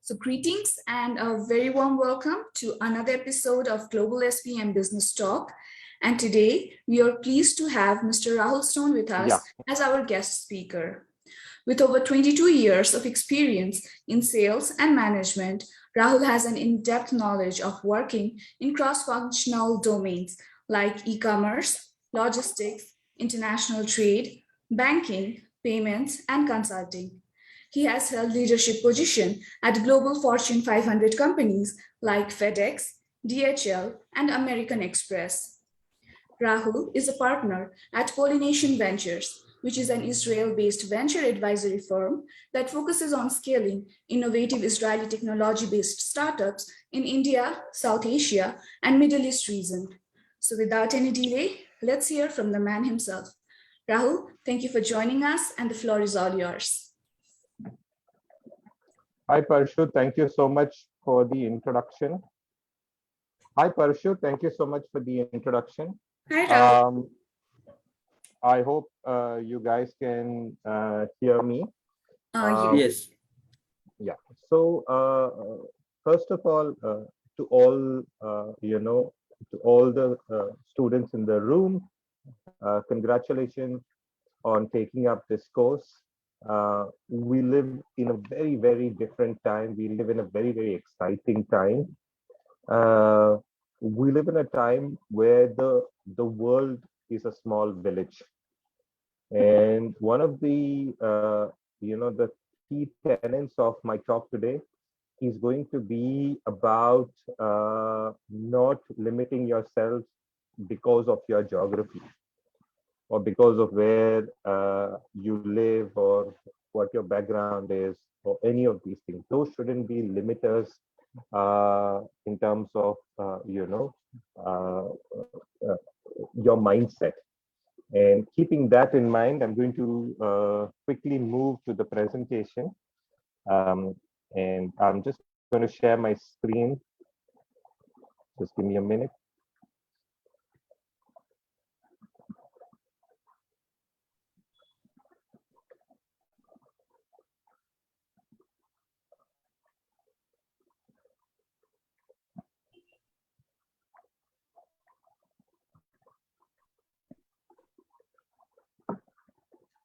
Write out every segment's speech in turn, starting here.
So greetings and a very warm welcome to another episode of GlobalSBM Business Talk. And today we are pleased to have Mr. Rahul Stone with us as our guest speaker. With over 22 years of experience in sales and management, Rahul has an in-depth knowledge of working in cross-functional domains like e-commerce, logistics, international trade, banking, payments, and consulting. He has held leadership positions at global Fortune 500 companies like FedEx, DHL, and American Express. Rahul is a partner at Polynation Ventures, which is an Israel-based venture advisory firm that focuses on scaling innovative Israeli technology-based startups in India, South Asia, and Middle East region. So without any delay, let's hear from the man himself. Rahul, thank you for joining us, and the floor is all yours. Hi, Parshu. Thank you so much for the introduction. Hi, Parshu. Thank you so much for the introduction. Hi, Rahul. I hope you guys can hear me. Yes. Yeah. So, first of all, to all, to all the students in the room, congratulations on taking up this course. We live in a very, very different time. We live in a very, very exciting time. We live in a time where the world is a small village. And one of the, the key tenets of my talk today is going to be about not limiting yourself because of your geography, or because of where you live, or what your background is, or any of these things. Those shouldn't be limiters in terms of, your mindset. And keeping that in mind, I'm going to quickly move to the presentation. And I'm just going to share my screen. Just give me a minute.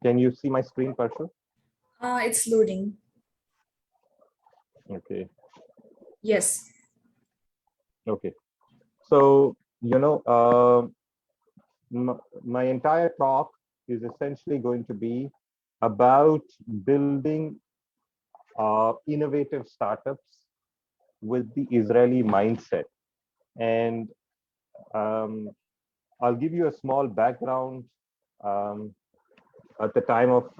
Can you see my screen, Parshu? It's loading. Okay. Yes. Okay. So, my entire talk is essentially going to be about building innovative startups with the Israeli mindset. And I'll give you a small background. At the time of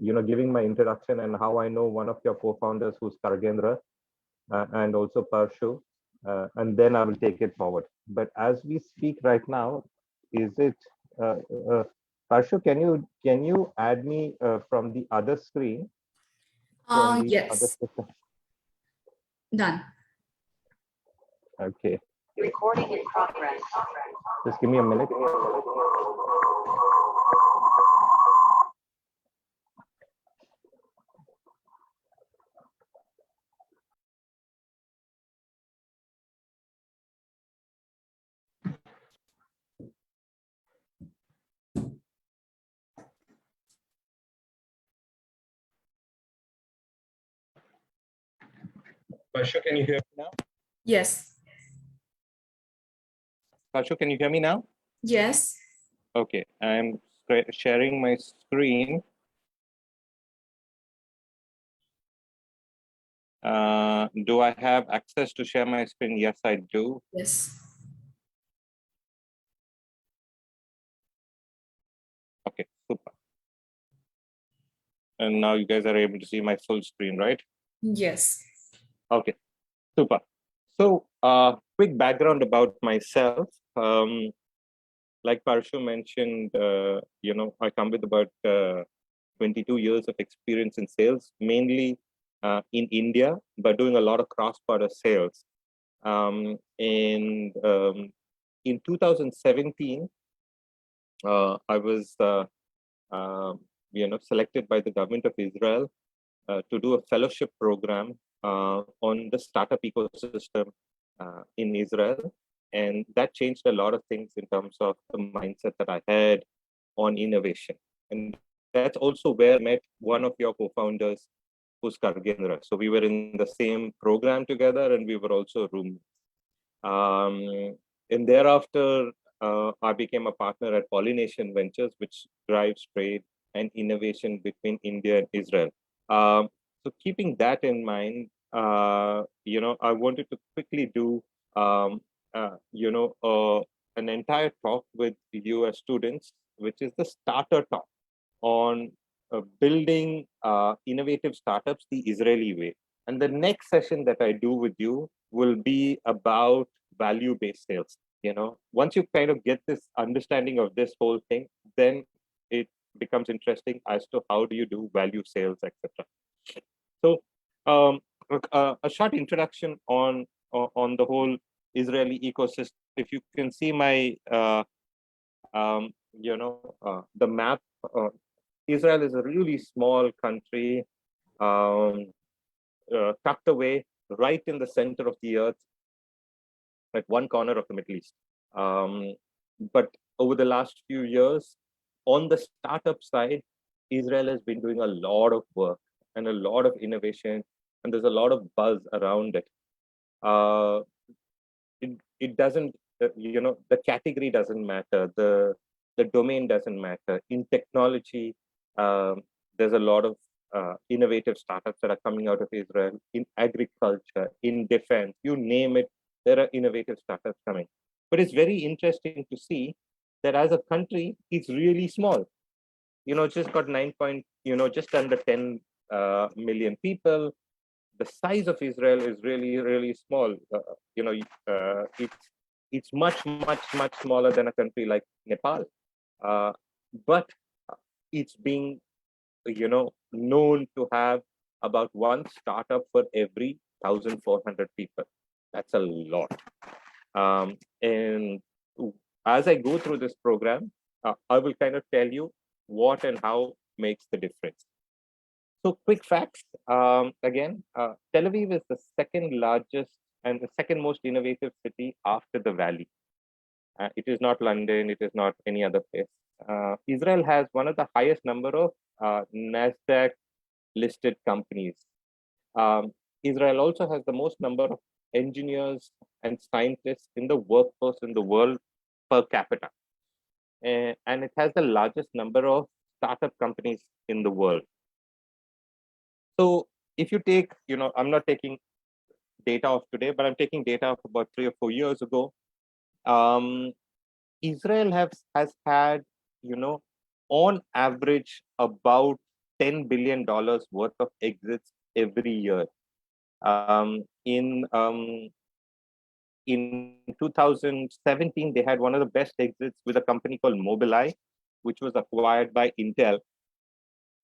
giving my introduction, and how I know one of your co-founders, who's Kargendra, and also Parshu, and then I will take it forward. But as we speak right now, is it Parshu? Can you add me from the other screen? Yes. Done. Okay. Recording in progress. Just give me a minute. Parshu, can you hear me now? Yes. Parshu, can you hear me now? Yes. Okay, I'm sharing my screen. Do I have access to share my screen? Yes, I do. Yes. Okay, super. And now you guys are able to see my full screen, right? Yes. Okay, super. So, quick background about myself. Like Parshu mentioned, I come with about 22 years of experience in sales, mainly in India, but doing a lot of cross-border sales. In 2017, I was selected by the government of Israel to do a fellowship program on the startup ecosystem in Israel. And that changed a lot of things in terms of the mindset that I had on innovation. And that's also where I met one of your co-founders, who's Kargendra. So we were in the same program together, and we were also roommates. And thereafter, I became a partner at Polynation Ventures, which drives trade and innovation between India and Israel. So keeping that in mind, I wanted to quickly do, an entire talk with you as students, which is the starter talk on building innovative startups the Israeli way. And the next session that I do with you will be about value-based sales. Once you kind of get this understanding of this whole thing, then it becomes interesting as to how do you do value sales, etc. So a short introduction on the whole Israeli ecosystem. If you can see my the map, Israel is a really small country, tucked away right in the center of the earth, at one corner of the Middle East. But over the last few years, on the startup side, Israel has been doing a lot of work and a lot of innovation, and there's a lot of buzz around it. It doesn't, the category doesn't matter, the domain doesn't matter. In technology, there's a lot of innovative startups that are coming out of Israel. In agriculture, in defense, you name it, there are innovative startups coming. But it's very interesting to see that as a country, it's really small. Just got just under 10 million people. The size of Israel is really, really small. It's much, much, much smaller than a country like Nepal. But it's being, known to have about one startup for every 1,400 people. That's a lot. And as I go through this program, I will kind of tell you what and how makes the difference. So quick facts. Again, Tel Aviv is the second largest and the second most innovative city after the Valley. It is not London. It is not any other place. Israel has one of the highest number of NASDAQ listed companies. Israel also has the most number of engineers and scientists in the workforce in the world per capita. And it has the largest number of startup companies in the world. So if you take, I'm not taking data of today, but I'm taking data of about 3 or 4 years ago. Israel has had, on average, about $10 billion worth of exits every year. In 2017, they had one of the best exits with a company called Mobileye, which was acquired by Intel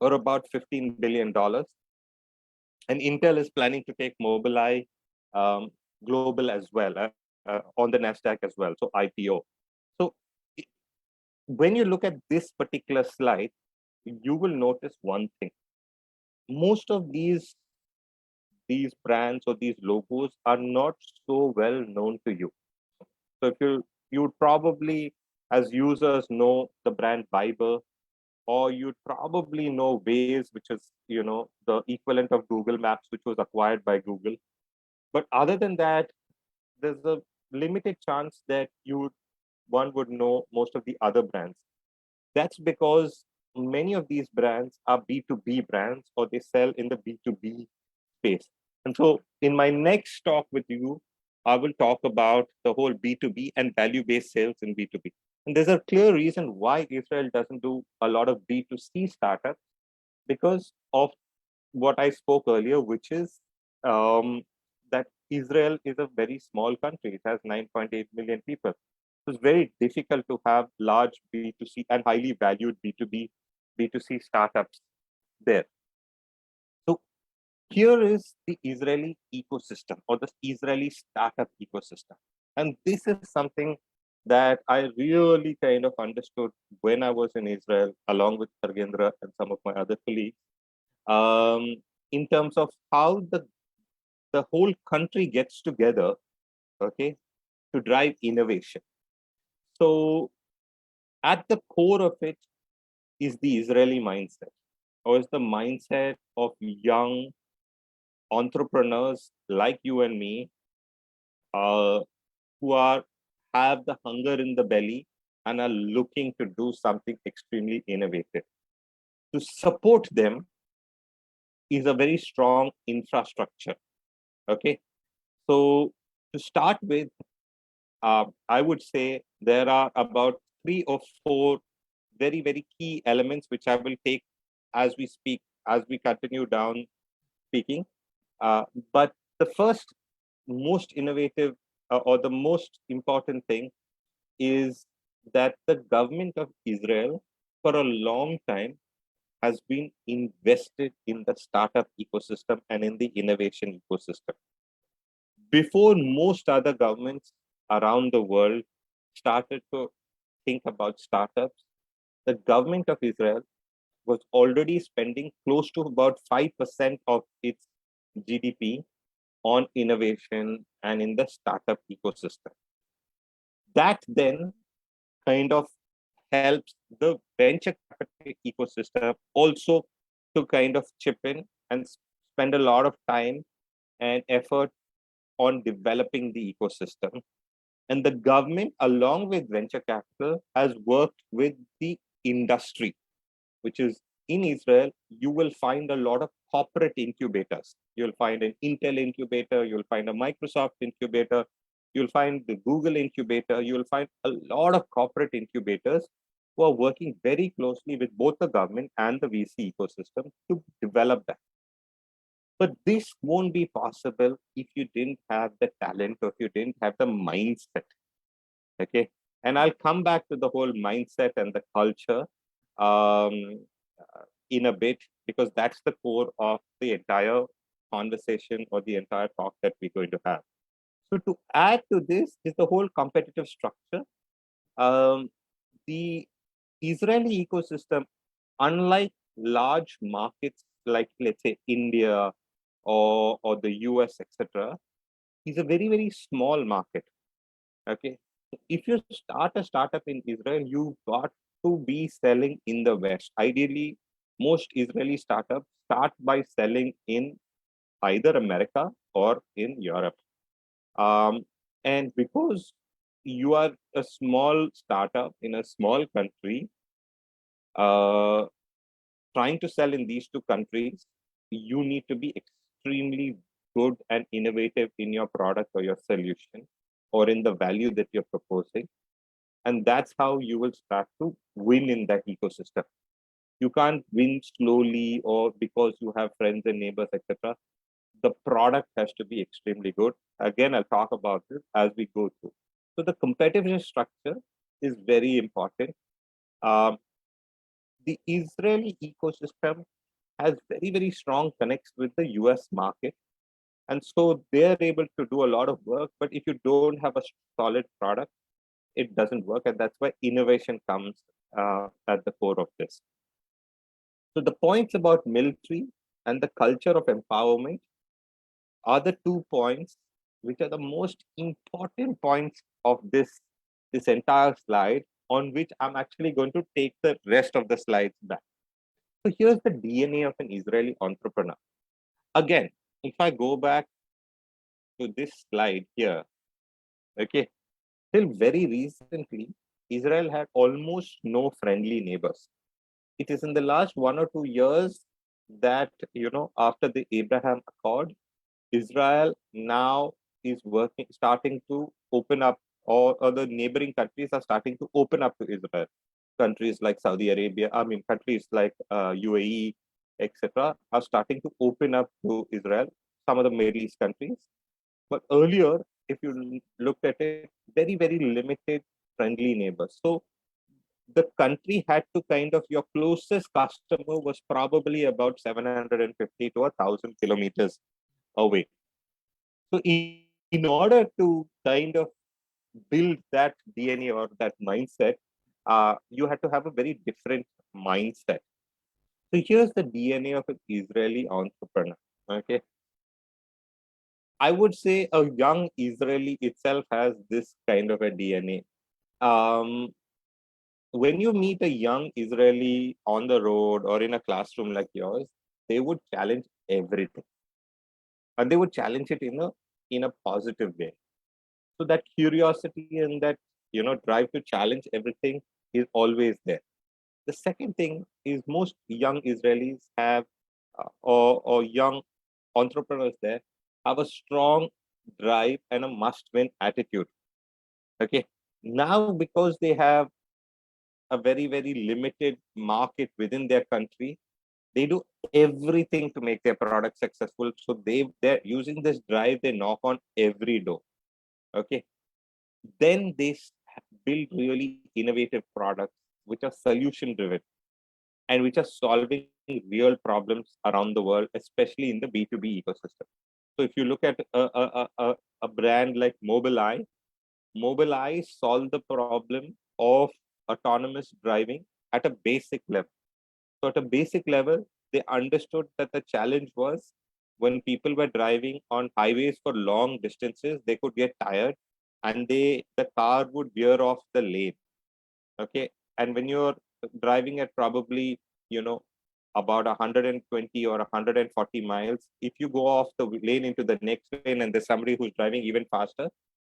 for about $15 billion. And Intel is planning to take Mobileye global as well, on the NASDAQ as well, so IPO. So when you look at this particular slide, you will notice one thing. Most of these brands or these logos are not so well known to you. So if you would probably, as users, know the brand Viber, or you'd probably know Waze, which is, the equivalent of Google Maps, which was acquired by Google. But other than that, there's a limited chance that one would know most of the other brands. That's because many of these brands are B2B brands, or they sell in the B2B space. And so in my next talk with you, I will talk about the whole B2B and value-based sales in B2B. And there's a clear reason why Israel doesn't do a lot of B2C startups, because of what I spoke earlier, which is that Israel is a very small country. It has 9.8 million people. So it's very difficult to have large B2C and highly valued B2C startups there. So here is the Israeli ecosystem, or the Israeli startup ecosystem. And this is something that I really kind of understood when I was in Israel, along with Sargendra and some of my other colleagues, um, in terms of how the whole country gets together, okay, to drive innovation. So at the core of it is the Israeli mindset, or is the mindset of young entrepreneurs like you and me, uh, who have the hunger in the belly and are looking to do something extremely innovative. To support them is a very strong infrastructure. Okay, so to start with, I would say there are about 3 or 4 very key elements which I will take as we speak, as we continue down speaking. But the first most innovative or the most important thing is that the government of Israel for a long time has been invested in the startup ecosystem and in the innovation ecosystem. Before most other governments around the world started to think about startups, the government of Israel was already spending close to about 5% of its GDP on innovation and in the startup ecosystem. That then kind of helps the venture capital ecosystem also to kind of chip in and spend a lot of time and effort on developing the ecosystem. And the government, along with venture capital, has worked with the industry, which is in Israel, you will find a lot of corporate incubators. You'll find an Intel incubator, you'll find a Microsoft incubator, you'll find the Google incubator, you'll find a lot of corporate incubators who are working very closely with both the government and the VC ecosystem to develop that. But this won't be possible if you didn't have the talent or if you didn't have the mindset. Okay. And I'll come back to the whole mindset and the culture in a bit, because that's the core of the entire conversation or the entire talk that we're going to have. So to add to this is the whole competitive structure. The Israeli ecosystem, unlike large markets like, let's say, India or the US, etc., is a very small market. Okay. If you start a startup in Israel, you've got to be selling in the West. Ideally, most Israeli startups start by selling in either America or in Europe. And because you are a small startup in a small country, uh, trying to sell in these 2 countries, you need to be extremely good and innovative in your product or your solution or in the value that you're proposing. And that's how you will start to win in that ecosystem. You can't win slowly or because you have friends and neighbors, etc. The product has to be extremely good. Again, I'll talk about this as we go through. So the competitive structure is very important. The Israeli ecosystem has very strong connects with the US market. And so they're able to do a lot of work. But if you don't have a solid product, it doesn't work. And that's why innovation comes at the core of this. So the points about military and the culture of empowerment are the 2 points which are the most important points of this entire slide, on which I'm actually going to take the rest of the slides back. So here's the DNA of an Israeli entrepreneur. Again, if I go back to this slide here, okay, till very recently, Israel had almost no friendly neighbors. It is in the last 1 or 2 years that, after the Abraham Accord, Israel now is starting to open up, or the neighboring countries are starting to open up to Israel. Countries like Saudi Arabia, countries like UAE, etc., are starting to open up to Israel, some of the Middle East countries. But earlier, if you looked at it, very limited friendly neighbors. So the country had to your closest customer was probably about 750 to 1,000 kilometers away. So in order to build that DNA or that mindset, you had to have a very different mindset. So here's the DNA of an Israeli entrepreneur. Okay, I would say a young Israeli itself has this kind of a DNA. Um, when you meet a young Israeli on the road or in a classroom like yours, they would challenge everything, and they would challenge it in a positive way. So that curiosity and that drive to challenge everything is always there. The second thing is most young Israelis have or young entrepreneurs there have a strong drive and a must-win attitude. Okay, now because they have a very very limited market within their country, they do everything to make their product successful. So they're using this drive. They knock on every door. Okay, then they build really innovative products which are solution driven and which are solving real problems around the world, especially in the B2B ecosystem. So if you look at a brand like Mobileye solved the problem of autonomous driving at a basic level. So at a basic level, they understood that the challenge was when people were driving on highways for long distances, they could get tired and the car would veer off the lane. Okay. And when you're driving at probably, about 120 or 140 miles, if you go off the lane into the next lane and there's somebody who's driving even faster,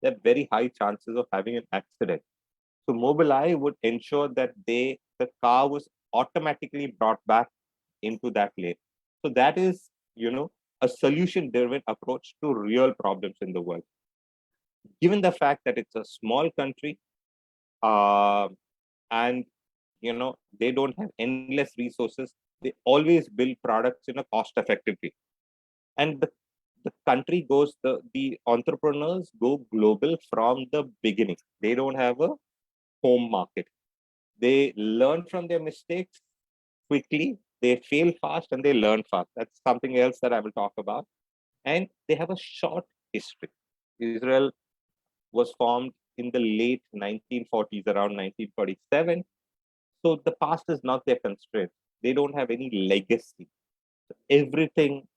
there are very high chances of having an accident. So Mobileye would ensure that the car was automatically brought back into that lane. So that is, a solution-driven approach to real problems in the world. Given the fact that it's a small country, and they don't have endless resources, they always build products in a cost-effective way. And the country goes, the entrepreneurs go global from the beginning. They don't have a home market. They learn from their mistakes quickly, they fail fast, and they learn fast. That's something else that I will talk about. And they have a short history. Israel was formed in the late 1940s, around 1947. So the past is not their constraint. They don't have any legacy. Everything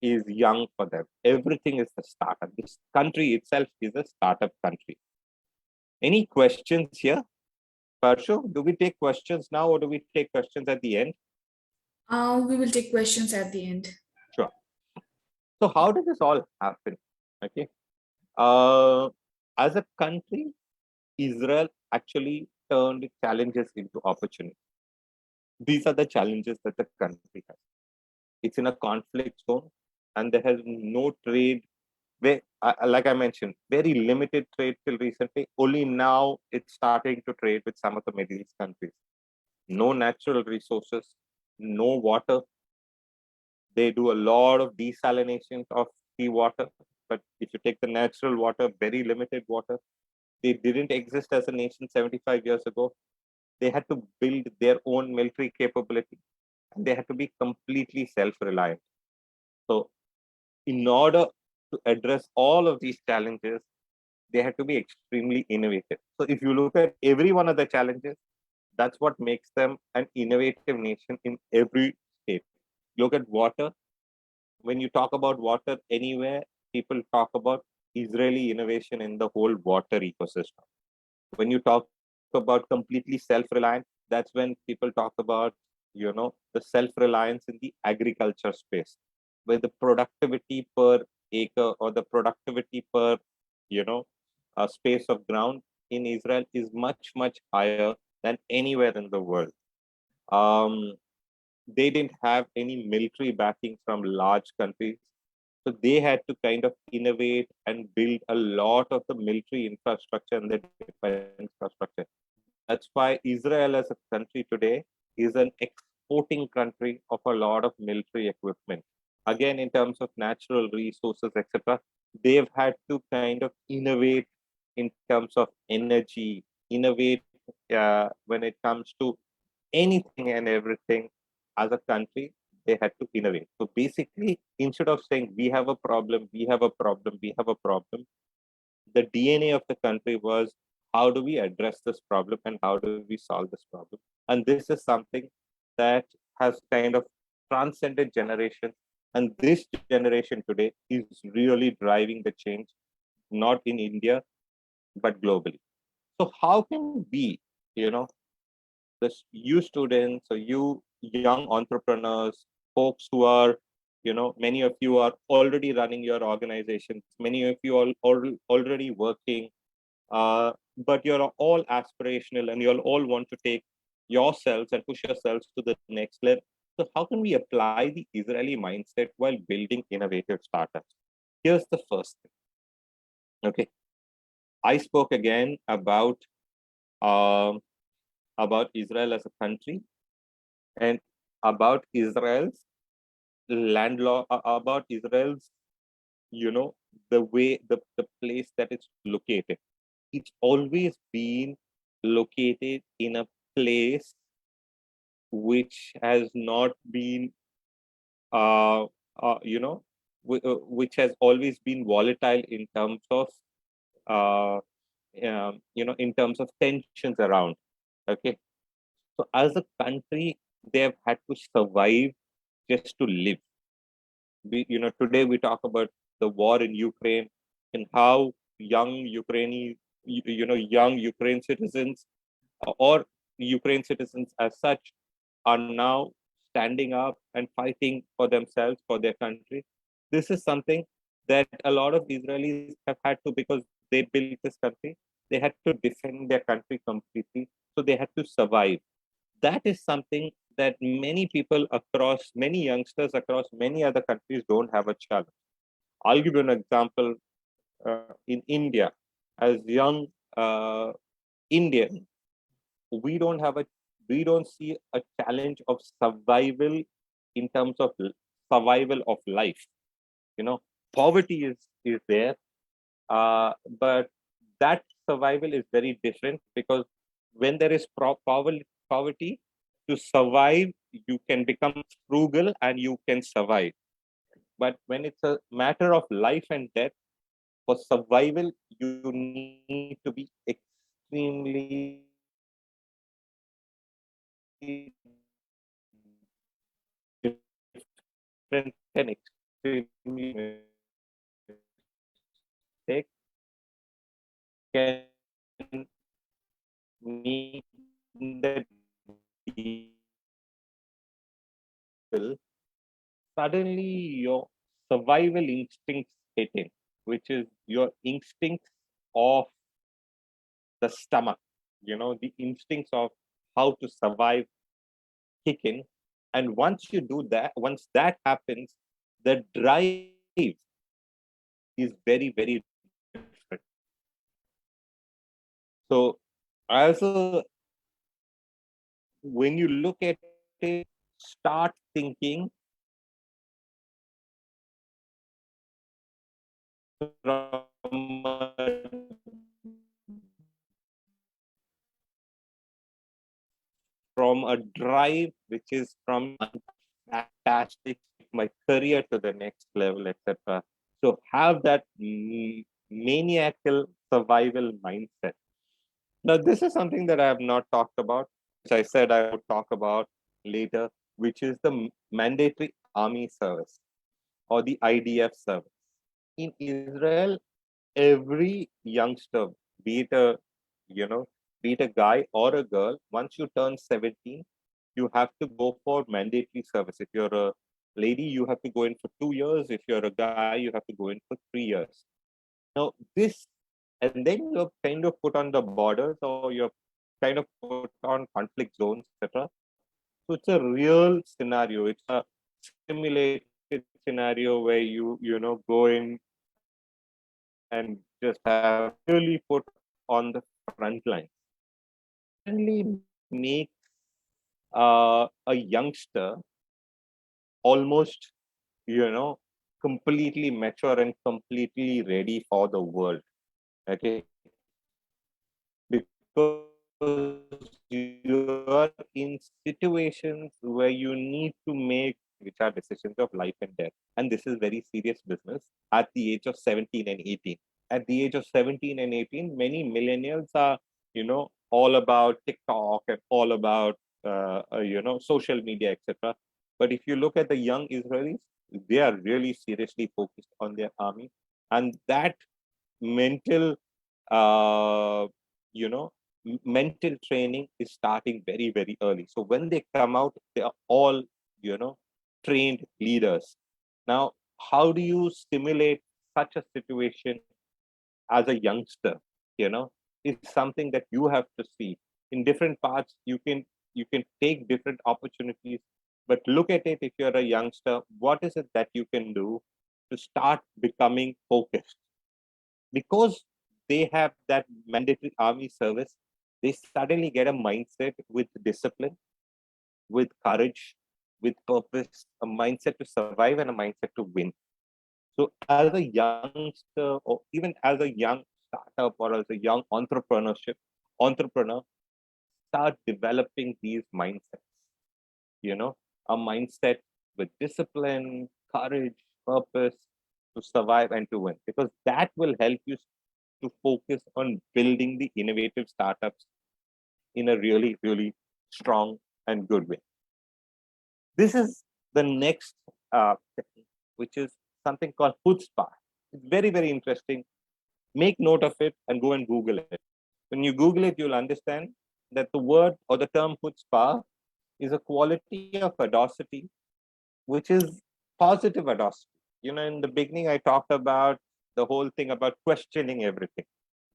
is young for them. Everything is a startup. This country itself is a startup country. Any questions here? Parshu, do we take questions now or do we take questions at the end? We will take questions at the end. Sure. So how did this all happen? Okay. As a country, Israel actually turned challenges into opportunities. These are the challenges that the country has. It's in a conflict zone and there has no trade. Where, like I mentioned, very limited trade till recently. Only now it's starting to trade with some of the Middle East countries. No natural resources, no water. They do a lot of desalination of seawater. But if you take the natural water, very limited water. They didn't exist as a nation 75 years ago. They had to build their own military capability. And they had to be completely self-reliant. So in order to address all of these challenges, they had to be extremely innovative. So if you look at every one of the challenges, that's what makes them an innovative nation in every state. Look at water. When you talk about water anywhere, people talk about Israeli innovation in the whole water ecosystem. When you talk about completely self-reliant, that's when people talk about, the self-reliance in the agriculture space, where the productivity per acre or the productivity per, a space of ground in Israel is much, much higher than anywhere in the world. They didn't have any military backing from large countries. So they had to kind of innovate and build a lot of the military infrastructure and the defense infrastructure. That's why Israel as a country today is an exporting country of a lot of military equipment. Again, in terms of natural resources, etc., they've had to kind of innovate in terms of energy, innovate when it comes to anything and everything. As a country, they had to innovate. So basically, instead of saying we have a problem, we have a problem, we have a problem, the DNA of the country was, how do we address this problem and how do we solve this problem? And this is something that has kind of transcended generations. And this generation today is really driving the change, not in India, but globally. So how can we, you students or you young entrepreneurs, folks who are, many of you are already running your organizations, many of you are already working, but you're all aspirational and you'll all want to take yourselves and push yourselves to the next level. So how can we apply the Israeli mindset while building innovative startups? Here's the first thing. Okay. I spoke again about Israel as a country and about Israel's land law, about Israel's, the way, the place that it's located. It's always been located in a place which has not been, which has always been volatile in terms of, in terms of tensions around. Okay. So as a country, they have had to survive just to live. Today we talk about the war in Ukraine and how young young Ukraine citizens or Ukraine citizens as such are now standing up and fighting for themselves, for their country. This is something that a lot of Israelis have had to, because they built this country, they had to defend their country completely. So they had to survive. That is something that many people across, many youngsters across many other countries don't have a challenge. I'll give you an example. In India, as young Indian, we don't see a challenge of survival in terms of survival of life. Poverty is there, but that survival is very different, because when there is poverty, to survive, you can become frugal and you can survive. But when it's a matter of life and death, for survival, you need to be extremely different and extremely mistake can meet the suddenly your survival instincts hit in, which is your instincts of the stomach, the instincts of how to survive kick in. And once you do that, once that happens, the drive is very, very different. So, when you look at it, start thinking from a drive which is from fantastic, my career to the next level, etc. So have that maniacal survival mindset. Now, this is something that I have not talked about, which I said I would talk about later, which is the mandatory army service or the IDF service. In Israel, every youngster, be it a, be it a guy or a girl, once you turn 17, you have to go for mandatory service. If you're a lady, you have to go in for 2 years. If you're a guy, you have to go in for 3 years. Now, and then you're kind of put on the borders, or you're kind of put on conflict zones, etc. So it's a real scenario. It's a simulated scenario where go in and just have really put on the front line. Certainly makes a youngster almost, completely mature and completely ready for the world. Okay. Because you are in situations where you need to make, which are decisions of life and death. And this is very serious business at the age of 17 and 18. at the age of 17 and 18, many millennials are, all about TikTok and all about, social media, etc. But if you look at the young Israelis, they are really seriously focused on their army. And that mental, uh, you know, mental training is starting very, very early. So when they come out, they are all, trained leaders. Now, how do you stimulate such a situation as a youngster? It's something that you have to see in different parts. You can take different opportunities, but look at it. If you're a youngster, what is it that you can do to start becoming focused? Because they have that mandatory army service, they suddenly get a mindset with discipline, with courage, with purpose, a mindset to survive and a mindset to win. So as a youngster, or even as a young startup or as a young entrepreneur, start developing these mindsets, a mindset with discipline, courage, purpose to survive and to win, because that will help you to focus on building the innovative startups in a really, really strong and good way. This is the next technique, which is something called chutzpah. It's very, very interesting. Make note of it and go and Google it. When you Google it, you'll understand that the word or the term chutzpah is a quality of audacity, which is positive audacity. In the beginning, I talked about the whole thing about questioning everything.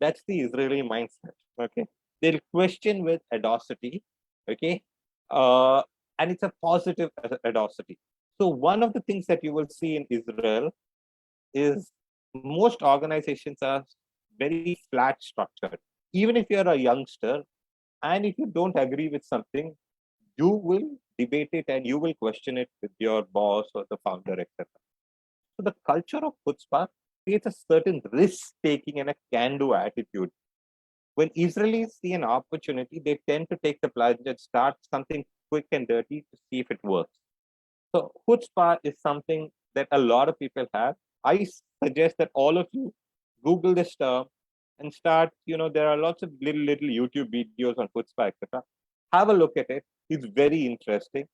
That's the Israeli mindset. Okay, they'll question with audacity. Okay, and it's a positive audacity. So one of the things that you will see in Israel is most organizations are very flat structured. Even if you're a youngster and if you don't agree with something, you will debate it and you will question it with your boss or the founder, etc. So the culture of chutzpah creates a certain risk-taking and a can-do attitude. When Israelis see an opportunity, they tend to take the plunge and start something quick and dirty to see if it works. So chutzpah is something that a lot of people have. I suggest that all of you Google this term and start, there are lots of little YouTube videos on chutzpah, etc. Have a look at it. It's very interesting.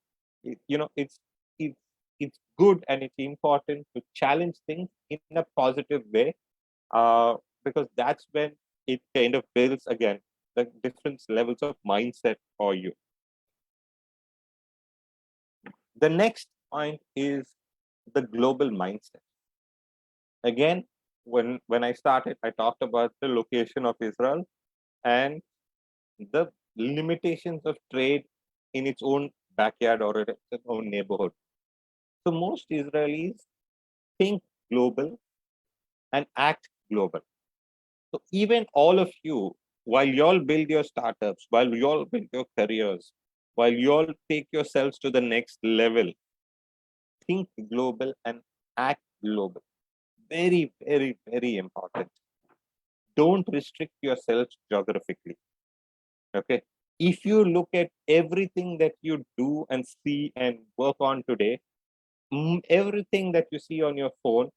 It's good and it's important to challenge things in a positive way, because that's when it kind of builds, again, the different levels of mindset for you. The next point is the global mindset. Again, when I started, I talked about the location of Israel and the limitations of trade in its own backyard or its own neighborhood. So most Israelis think global and act global. So even all of you, while you all build your startups, while you all build your careers, while you all take yourselves to the next level, think global and act global. Very, very, very important. Don't restrict yourselves geographically. Okay. If you look at everything that you do and see and work on today, everything that you see on your phone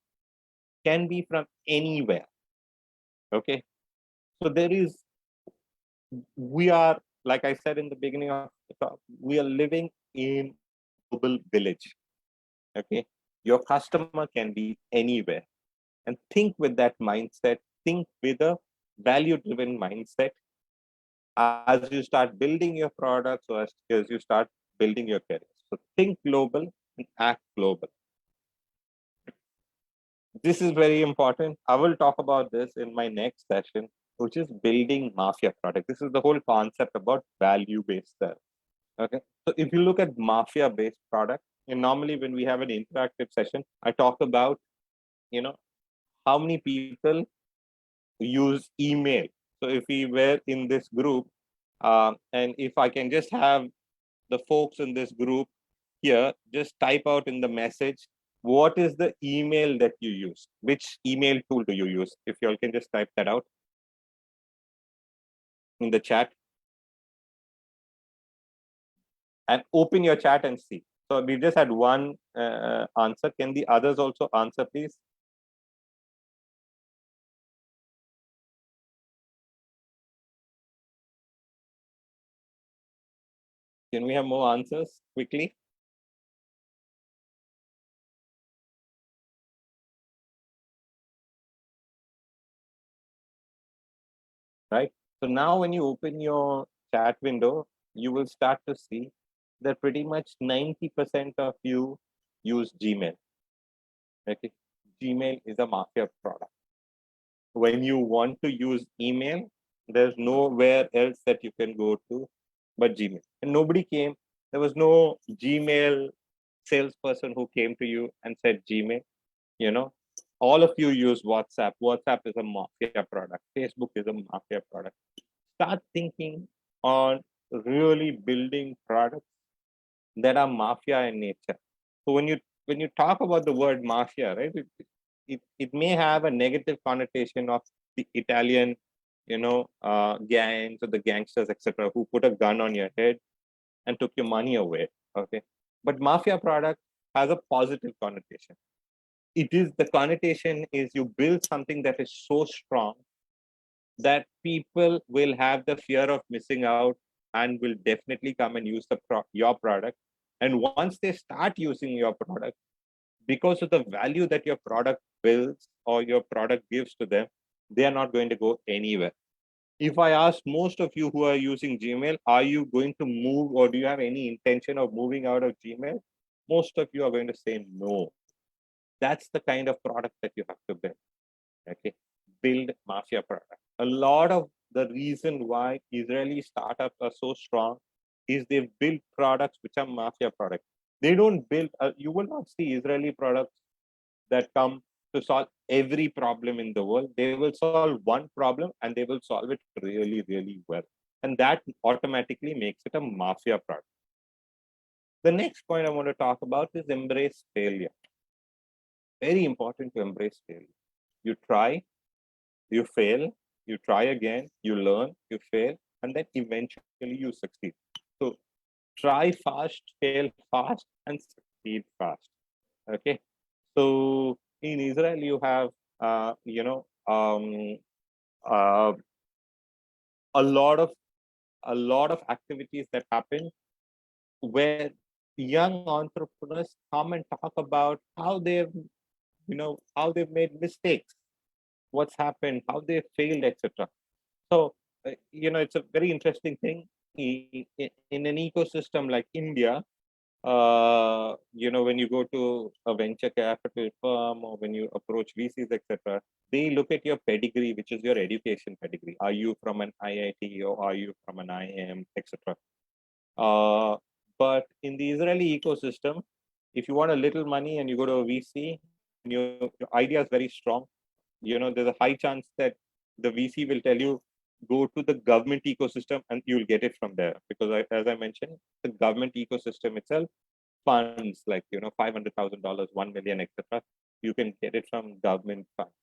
can be from anywhere. Okay. So we are, like I said in the beginning of the talk, we are living in a global village. Okay. Your customer can be anywhere. And think with that mindset, think with a value-driven mindset as you start building your products or as you start building your career. So think global and act global. This is very important. I will talk about this in my next session, which is building mafia product. This is the whole concept about value-based sales. Okay. So if you look at mafia-based product, and normally when we have an interactive session, I talk about, how many people use email. So if we were in this group, and if I can just have the folks in this group here, just type out in the message, what is the email that you use? Which email tool do you use? If you all can just type that out in the chat. And open your chat and see. So we just had one answer. Can the others also answer, please? Can we have more answers quickly? Right. So now when you open your chat window, you will start to see that pretty much 90% of you use Gmail. Okay. Gmail is a mafia product. When you want to use email, there's nowhere else that you can go to but Gmail. And nobody came. There was no Gmail salesperson who came to you and said Gmail. You know, all of you use WhatsApp. WhatsApp is a mafia product. Facebook is a mafia product. Start thinking on really building products that are mafia in nature. So when you talk about the word mafia, right, it may have a negative connotation of the Italian, gangs or the gangsters, etc., who put a gun on your head and took your money away. Okay, but mafia product has a positive connotation. The connotation is you build something that is so strong that people will have the fear of missing out and will definitely come and use your product. And once they start using your product, because of the value that your product builds or your product gives to them, they are not going to go anywhere. If I ask most of you who are using Gmail, are you going to move or do you have any intention of moving out of Gmail? Most of you are going to say no. That's the kind of product that you have to build. Okay, build mafia product. A lot of the reason why Israeli startups are so strong is they build products which are mafia products. They don't build, you will not see Israeli products that come to solve every problem in the world. They will solve one problem and they will solve it really, really well. And that automatically makes it a mafia product. The next point I want to talk about is embrace failure. Very important to embrace failure. You try, you fail, you try again, you learn, you fail, and then eventually you succeed. So try fast, fail fast, and succeed fast. Okay. So in Israel, you have, uh, a lot of activities that happen where young entrepreneurs come and talk about how they've made mistakes, what's happened, how they failed, etc. So, it's a very interesting thing. In an ecosystem like India, when you go to a venture capital firm or when you approach VCs, etc., they look at your pedigree, which is your education pedigree. Are you from an IIT or are you from an IIM, etc.? But in the Israeli ecosystem, if you want a little money and you go to a VC, and your idea is very strong, there's a high chance that the VC will tell you, go to the government ecosystem and you'll get it from there. Because as I mentioned, the government ecosystem itself funds like, $500,000, 1 million, etc. You can get it from government funds.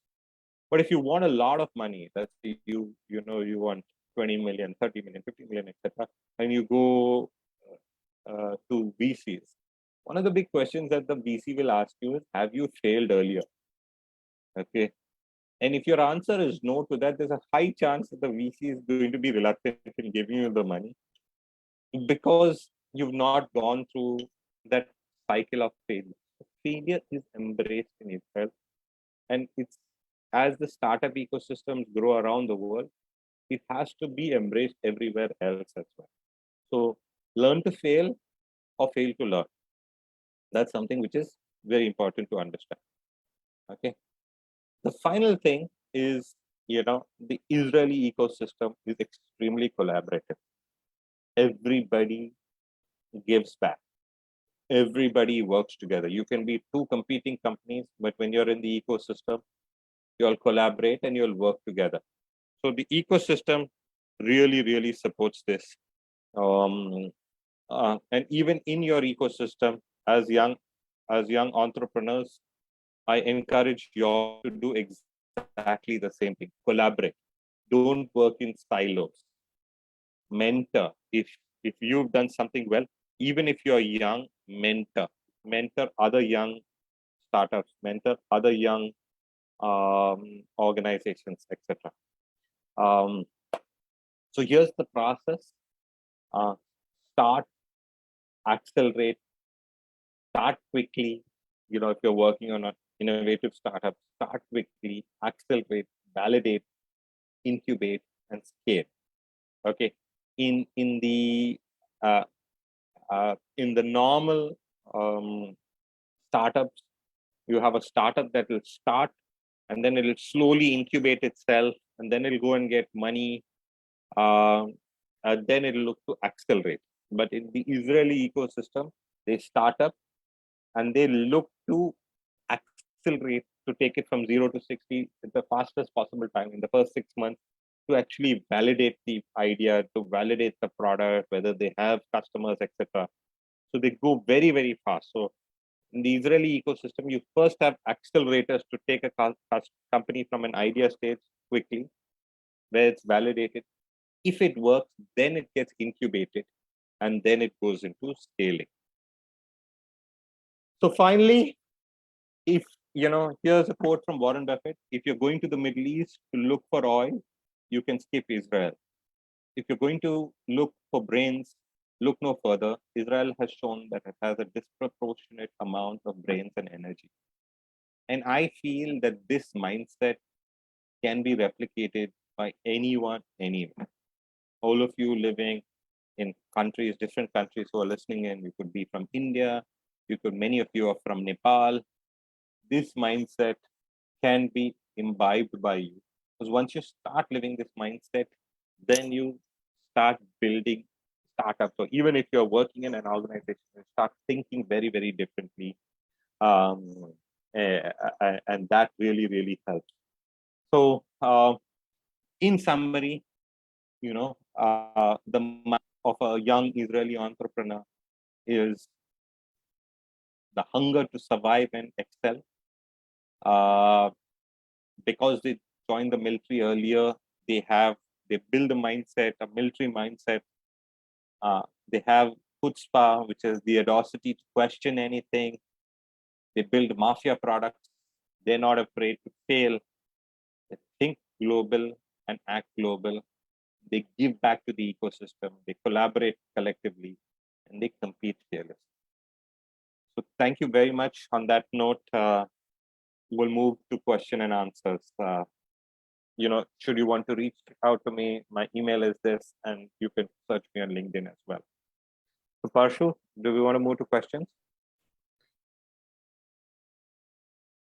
But if you want a lot of money, that's you want 20 million, 30 million, 50 million, etc., and you go to VCs, one of the big questions that the VC will ask you is, have you failed earlier? Okay. And if your answer is no to that, there's a high chance that the VC is going to be reluctant in giving you the money because you've not gone through that cycle of failure. Failure is embraced in itself. And it's as the startup ecosystems grow around the world, it has to be embraced everywhere else as well. So learn to fail or fail to learn. That's something which is very important to understand. Okay. The final thing is, the Israeli ecosystem is extremely collaborative. Everybody gives back. Everybody works together. You can be two competing companies, but when you're in the ecosystem, you'll collaborate and you'll work together. So the ecosystem really, really supports this. And even in your ecosystem, as young entrepreneurs, I encourage you all to do exactly the same thing. Collaborate. Don't work in silos. Mentor. If you've done something well, even if you're young, mentor other young startups, mentor other young organizations, etc. So here's the process. Start accelerate, start quickly. If you're working on an innovative startup, start quickly, accelerate, validate, incubate, and scale. Okay, in the normal startups, you have a startup that will start, and then it'll slowly incubate itself, and then it'll go and get money. Then it'll look to accelerate. But in the Israeli ecosystem, they start up and they look to accelerate, to take it from 0 to 60 at the fastest possible time in the first 6 months, to actually validate the idea, to validate the product, whether they have customers, etc. So they go very, very fast. So in the Israeli ecosystem, you first have accelerators to take a company from an idea stage quickly, where it's validated. If it works, then it gets incubated, and then it goes into scaling. So finally, if here's a quote from Warren Buffett: if you're going to the Middle East to look for oil, you can skip Israel. If you're going to look for brains, look no further. Israel has shown that it has a disproportionate amount of brains and energy. And I feel that this mindset can be replicated by anyone, anywhere. All of you living in countries, different countries who are listening in, you could be from India, many of you are from Nepal. This mindset can be imbibed by you. Because once you start living this mindset, then you start building startups. So even if you're working in an organization, you start thinking very, very differently. And that really, really helps. So in summary, the mind of a young Israeli entrepreneur is the hunger to survive and excel. Because they joined the military earlier, they build a mindset, a military mindset. They have chutzpah, which is the audacity to question anything. They build mafia products. They're not afraid to fail. They think global and act global. They give back to the ecosystem. They collaborate collectively, and they compete fearlessly. So thank you very much. On that note, we'll move to question and answers. Should you want to reach out to me, my email is this, and you can search me on LinkedIn as well. So Parshu, do we want to move to questions?